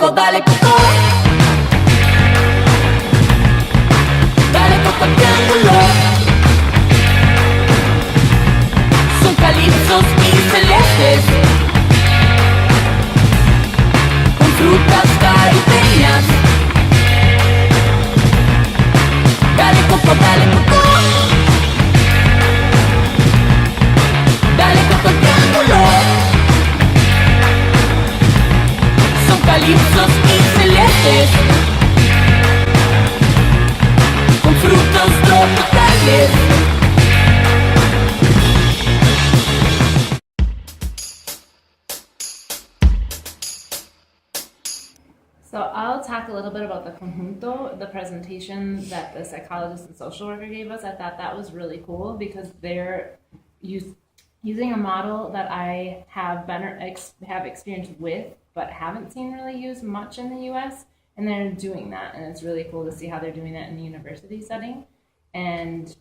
coco, dale coco. Dale coco al triángulo. Son calipsos y celestes, con frutas caribeñas. Dale coco, dale coco. Dale coco al triángulo. Son calipsos y celestes, con frutos tropicales. So I'll talk a little bit about the conjunto, the presentation that the psychologist and social worker gave us. I thought that was really cool because they're using a model that I have have experience with, but haven't seen really used much in the U.S. And they're doing that, and it's really cool to see how they're doing that in the university setting, and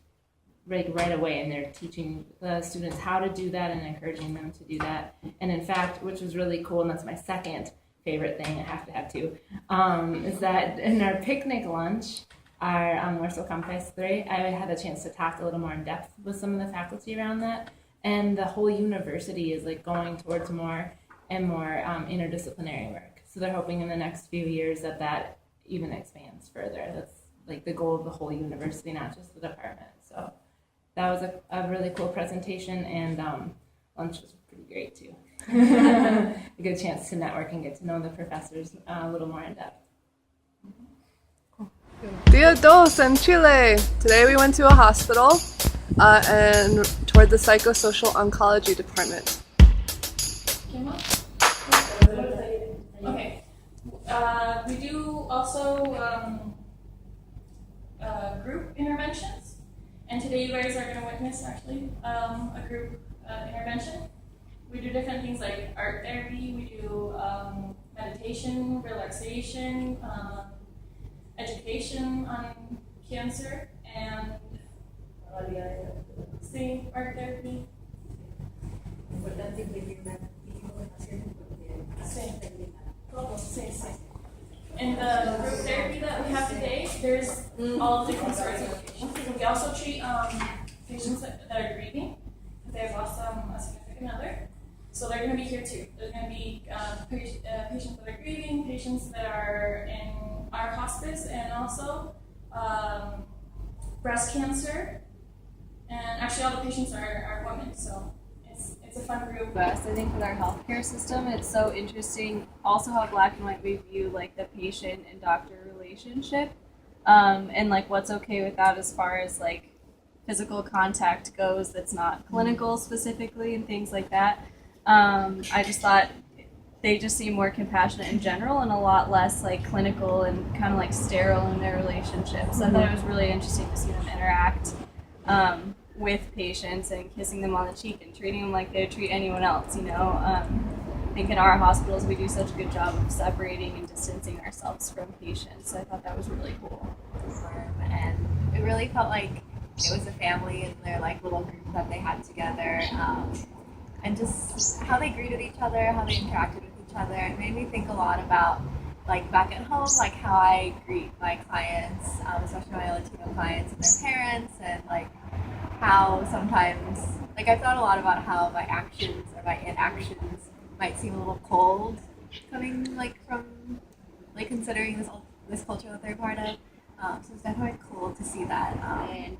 right away, and they're teaching the students how to do that and encouraging them to do that. And in fact, which was really cool, and that's my second favorite thing, I have to have two, is that in our picnic lunch, our Almuerzo Campestre, I had a chance to talk a little more in depth with some of the faculty around that, and the whole university is like going towards more and more interdisciplinary work. So they're hoping in the next few years that that even expands further. That's like the goal of the whole university, not just the department. So that was a really cool presentation, and lunch was pretty great too. A good chance to network and get to know the professors a little more in depth. Dia dos in Chile. Today we went to a hospital and toward the psychosocial oncology department. Okay. We do also group interventions, and today you guys are going to witness actually a group intervention. We do different things like art therapy, we do meditation, relaxation, education on cancer, and art therapy. In the group therapy that we have today, there's all different sorts of patients. We also treat patients that are grieving, if they have lost a significant other. So they're going to be here too. There's going to be patients that are grieving, patients that are in our hospice, and also breast cancer. And actually all the patients are women, so it's a fun group. I think with our healthcare system, it's so interesting also how black and white we view like the patient and doctor relationship, and like what's okay with that as far as like physical contact goes that's not clinical specifically and things like that. I just thought they just seem more compassionate in general and a lot less like clinical and kind of like sterile in their relationships. So I thought it was really interesting to see them interact with patients and kissing them on the cheek and treating them like they would treat anyone else, you know. I think in our hospitals we do such a good job of separating and distancing ourselves from patients. So I thought that was really cool. And it really felt like it was a family and their like little group that they had together. And just how they greeted each other, how they interacted with each other. It made me think a lot about like back at home, like how I greet my clients, especially my Latino clients and their parents, and like how sometimes, like I thought a lot about how my actions or my inactions might seem a little cold coming like from like considering this culture that they're part of. So it's definitely cool to see that. And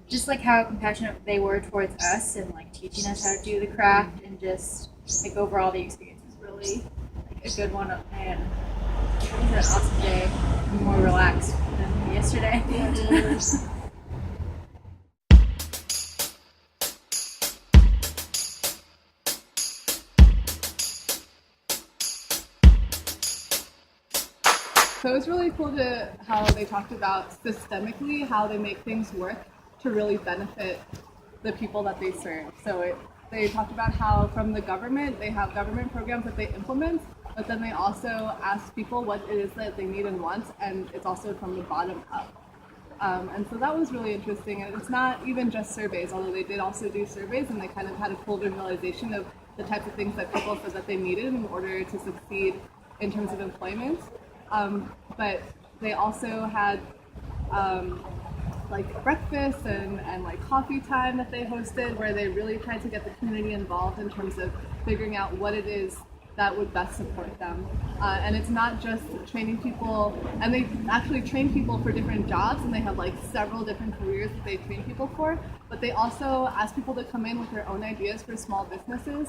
just like how compassionate they were towards us and like teaching us how to do the craft, and just like overall the experience was really like a good one, and it was an awesome day, more relaxed than yesterday. So it was really cool to how they talked about systemically how they make things work to really benefit the people that they serve. So they talked about how from the government, they have government programs that they implement, but then they also ask people what it is that they need and want, and it's also from the bottom up. And so that was really interesting. And it's not even just surveys, although they did also do surveys, and they kind of had a full realization of the types of things that people said that they needed in order to succeed in terms of employment. But they also had like breakfast and like coffee time that they hosted, where they really tried to get the community involved in terms of figuring out what it is that would best support them. And it's not just training people, and they actually train people for different jobs, and they have like several different careers that they train people for, but they also ask people to come in with their own ideas for small businesses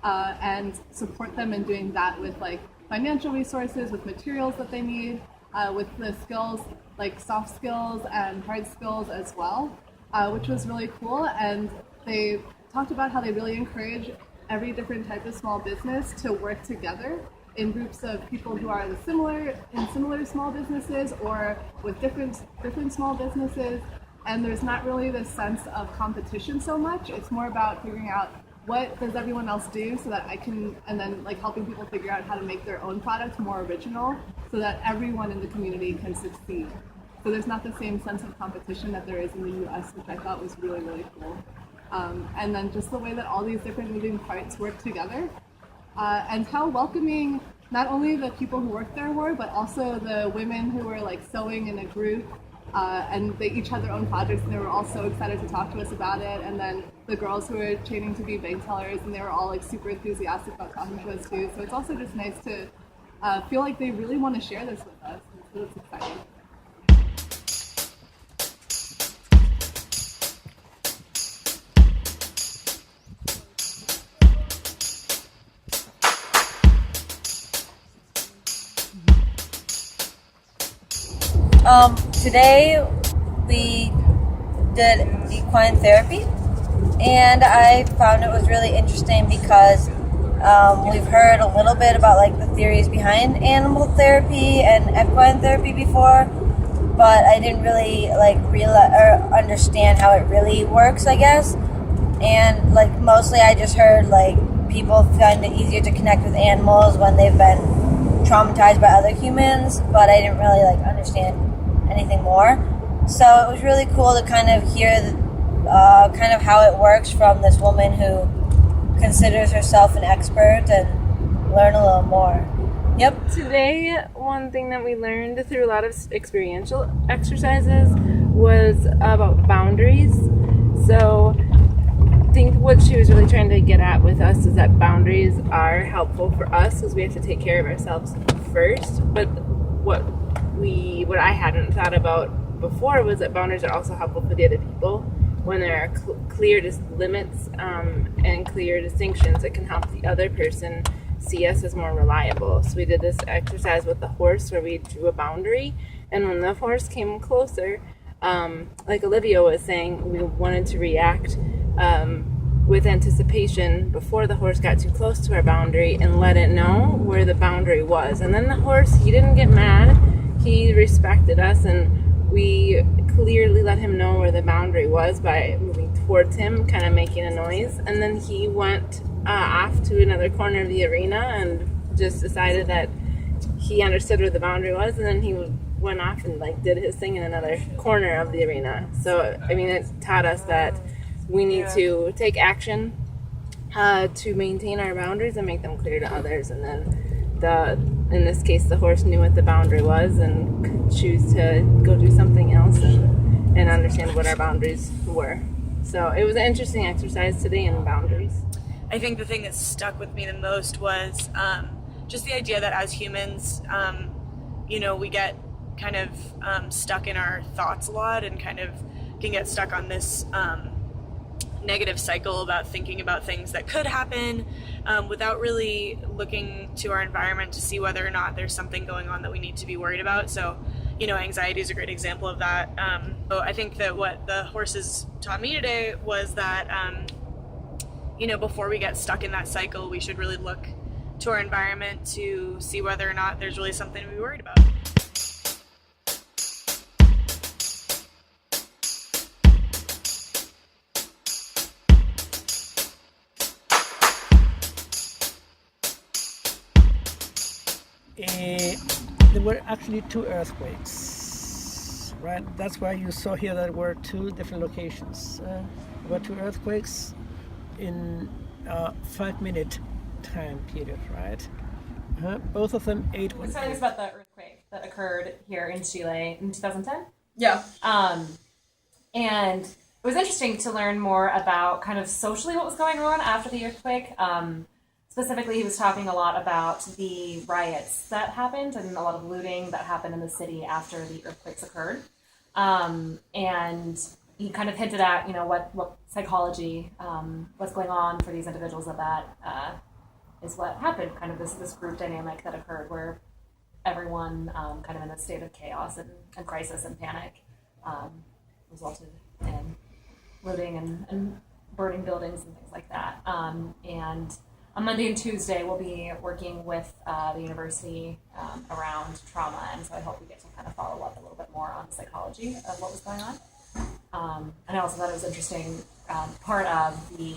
and support them in doing that with like financial resources, with materials that they need, with the skills, like soft skills and hard skills as well, which was really cool. And they talked about how they really encourage every different type of small business to work together in groups of people who are similar small businesses or with different small businesses. And there's not really this sense of competition so much. It's more about figuring out what does everyone else do so that I can, and then like helping people figure out how to make their own product more original so that everyone in the community can succeed. So there's not the same sense of competition that there is in the US, which I thought was really, really cool. And then just the way that all these different moving parts work together, and how welcoming not only the people who worked there were, but also the women who were like sewing in a group, and they each had their own projects, and they were all so excited to talk to us about it. And then the girls who were training to be bank tellers, and they were all like super enthusiastic about talking to us too. So it's also just nice to feel like they really want to share this with us. So it's exciting. Today we did equine therapy, and I found it was really interesting because we've heard a little bit about like the theories behind animal therapy and equine therapy before, but I didn't really like realize or understand how it really works, I guess. And like mostly I just heard like people find it easier to connect with animals when they've been traumatized by other humans, but I didn't really like understand anything more. So it was really cool to kind of hear kind of how it works from this woman who considers herself an expert and learn a little more. Yep. Today, one thing that we learned through a lot of experiential exercises was about boundaries. So I think what she was really trying to get at with us is that boundaries are helpful for us because we have to take care of ourselves first. But what I hadn't thought about before was that boundaries are also helpful for the other people. When there are clear limits and clear distinctions, it can help the other person see us as more reliable. So we did this exercise with the horse where we drew a boundary, and when the horse came closer, like Olivia was saying, we wanted to react with anticipation before the horse got too close to our boundary and let it know where the boundary was. And then the horse, he didn't get mad, he respected us, and we clearly let him know where the boundary was by moving towards him, kind of making a noise. And then he went off to another corner of the arena and just decided that he understood where the boundary was, and then he went off and like did his thing in another corner of the arena. So I mean, it taught us that we need to take action to maintain our boundaries and make them clear to others. And then in this case, the horse knew what the boundary was and could choose to go do something else and understand what our boundaries were. So it was an interesting exercise today in boundaries. I think the thing that stuck with me the most was just the idea that as humans, we get kind of stuck in our thoughts a lot and kind of can get stuck on this negative cycle about thinking about things that could happen without really looking to our environment to see whether or not there's something going on that we need to be worried about. So, anxiety is a great example of that. So I think that what the horses taught me today was that, before we get stuck in that cycle, we should really look to our environment to see whether or not there's really something to be worried about. There were actually 2 earthquakes, right? That's why you saw here that there were 2 different locations. There were 2 earthquakes in a 5-minute time period, right? Both of them 8 I was telling us about the earthquake that occurred here in Chile in 2010. Yeah. And it was interesting to learn more about kind of socially what was going on after the earthquake. Specifically, he was talking a lot about the riots that happened and a lot of looting that happened in the city after the earthquakes occurred. And he kind of hinted at, what psychology, what's going on for these individuals that is what happened, kind of this group dynamic that occurred where everyone kind of in a state of chaos and crisis and panic resulted in looting and burning buildings and things like that. And on Monday and Tuesday, we'll be working with the university around trauma, and so I hope we get to kind of follow up a little bit more on the psychology of what was going on. And I also thought it was interesting, part of the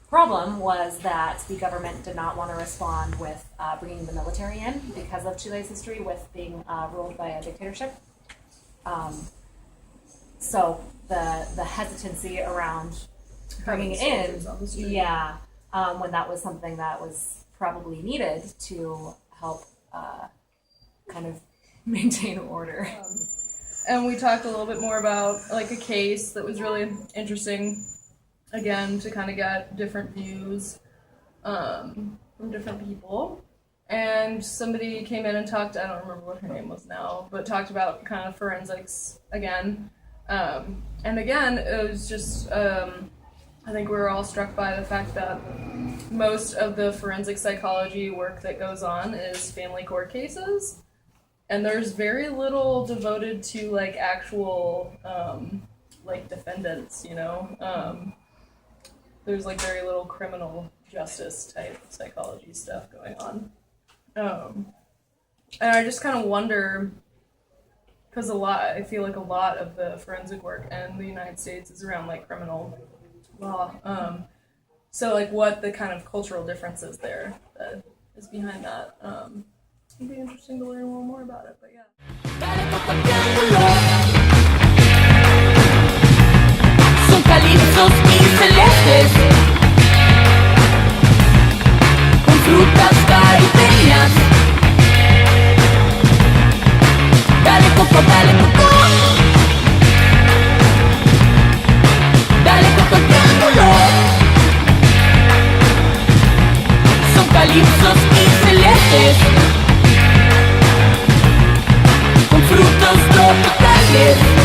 problem was that the government did not want to respond with bringing the military in because of Chile's history with being ruled by a dictatorship. So the hesitancy around bringing it in, when that was something that was probably needed to help kind of maintain order. And we talked a little bit more about like a case that was really interesting, again, to kind of get different views from different people. And somebody came in and talked, I don't remember what her name was now, but talked about kind of forensics again. And again, it was just, I think we were all struck by the fact that most of the forensic psychology work that goes on is family court cases. And there's very little devoted to like actual like defendants, there's like very little criminal justice type psychology stuff going on. And I just kind of wonder, because I feel like a lot of the forensic work in the United States is around like criminal law. So like what the kind of cultural difference is there that is behind that. It'd be interesting to learn a little more about it, but yeah. Son calipsos y celestes, con frutas caribeñas. Dale coco, dale coco triángulo. Son calipsos y celestes, con frutos tropicales.